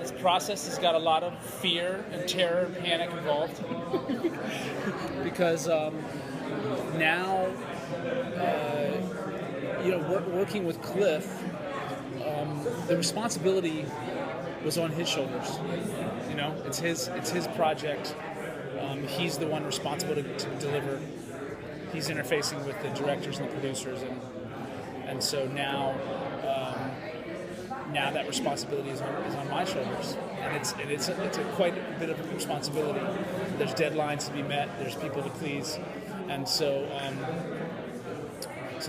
this process has got a lot of fear and terror and panic involved because now, working with Cliff, the responsibility was on his shoulders. It's his project. He's the one responsible to deliver. He's interfacing with the directors and the producers, and so now that responsibility is on my shoulders, and it's a quite a bit of a responsibility. There's deadlines to be met. There's people to please, and so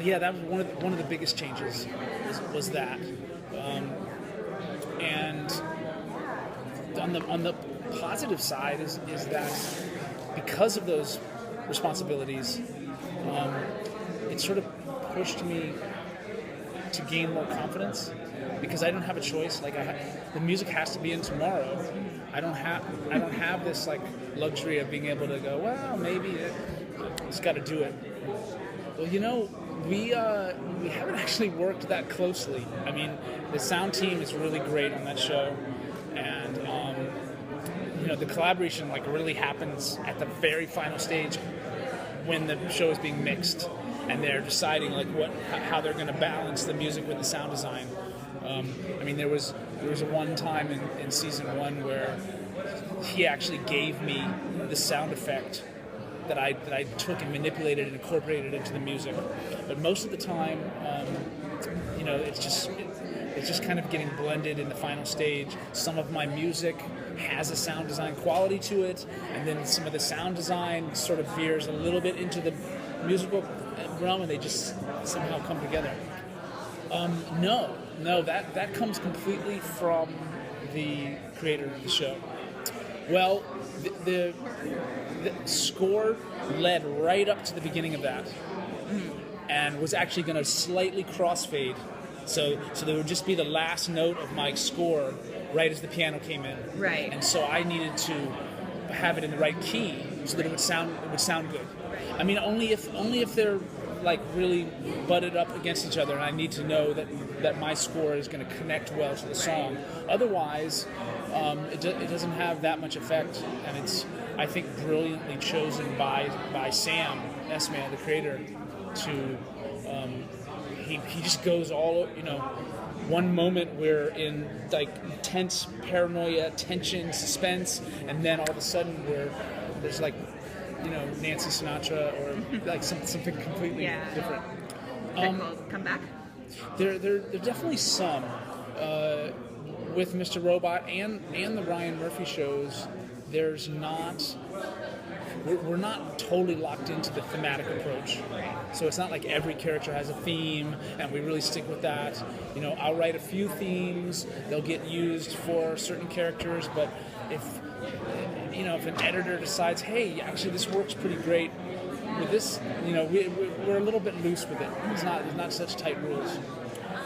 yeah, that was one of the biggest changes was that, and on the positive side is that because of those responsibilities, it sort of pushed me to gain more confidence because I don't have a choice. Like the music has to be in tomorrow. I don't have this like luxury of being able to go, well, maybe just got to do it. Well, we haven't actually worked that closely. I mean, the sound team is really great on that show, and the collaboration like really happens at the very final stage when the show is being mixed, and they're deciding like how they're going to balance the music with the sound design. There was a one time in season 1 where he actually gave me the sound effect that I took and manipulated and incorporated into the music. But most of the time, it's just kind of getting blended in the final stage. Some of my music has a sound design quality to it, and then some of the sound design sort of veers a little bit into the musical realm, and they just somehow come together. No, that comes completely from the creator of the show. Well, the score led right up to the beginning of that, and was actually going to slightly crossfade. So there would just be the last note of my score right as the piano came in. Right. And so I needed to have it in the right key so that it would sound good. I mean, only if they're like really butted up against each other, and I need to know that my score is going to connect well to the song. Otherwise, it doesn't have that much effect, and it's, I think, brilliantly chosen by Sam Esmail, the creator, to he just goes all, one moment we're in like intense paranoia, tension, suspense, and then all of a sudden there's like, Nancy Sinatra or like something completely different. Will come back? There definitely some with Mr. Robot and the Ryan Murphy shows. There's not. We're not totally locked into the thematic approach. So it's not like every character has a theme and we really stick with that. I'll write a few themes, they'll get used for certain characters, but if an editor decides, hey, actually this works pretty great with this, we're a little bit loose with it. It's not such tight rules.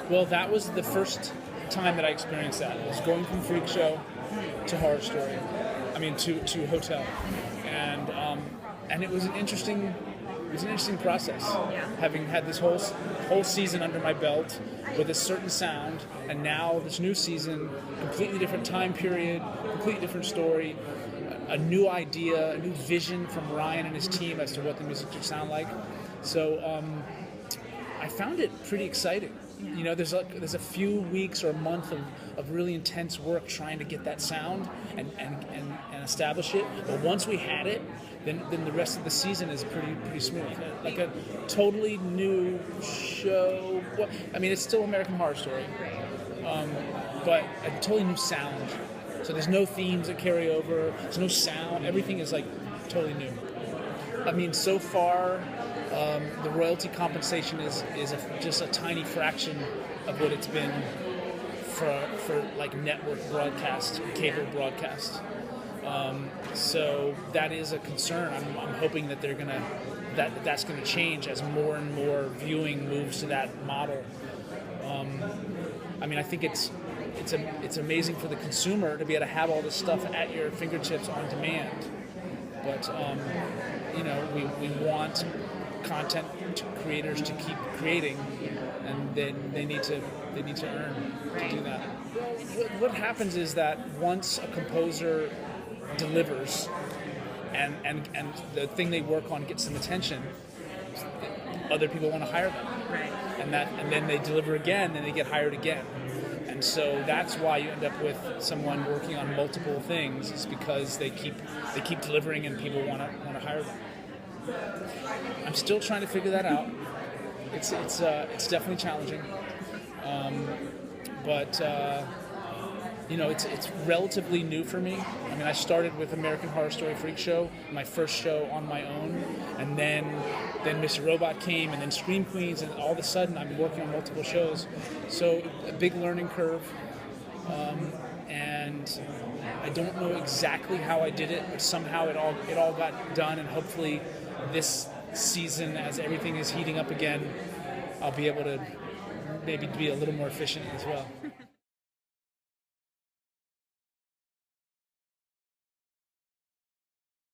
Well, that was the first time that I experienced that. It was going from Freak Show to Horror Story. To Hotel. And it was an interesting process. Yeah. Having had this whole season under my belt with a certain sound, and now this new season, completely different time period, completely different story, a new idea, a new vision from Ryan and his team as to what the music should sound like. So I found it pretty exciting. There's a few weeks or a month of really intense work trying to get that sound and establish it. But once we had it, then the rest of the season is pretty smooth. Like a totally new show. Well, it's still American Horror Story, but a totally new sound. So there's no themes that carry over. There's no sound. Everything is like totally new. So far, the royalty compensation is just a tiny fraction of what it's been for like network broadcast, cable broadcast. So that is a concern. I'm hoping that that's gonna change as more and more viewing moves to that model. I think it's amazing for the consumer to be able to have all this stuff at your fingertips on demand. But we want content creators to keep creating, and then they need to earn to do that. What happens is that once a composer delivers and the thing they work on gets some attention, other people want to hire them. Right. And then they deliver again, and they get hired again. And so that's why you end up with someone working on multiple things, is because they keep delivering and people want to hire them. I'm still trying to figure that out. It's definitely challenging. But it's relatively new for me. I mean, I started with American Horror Story Freak Show, my first show on my own, and then Mr. Robot came, and then Scream Queens, and all of a sudden I'm working on multiple shows. So a big learning curve, and I don't know exactly how I did it, but somehow it all got done, and hopefully this season, as everything is heating up again, I'll be able to maybe be a little more efficient as well.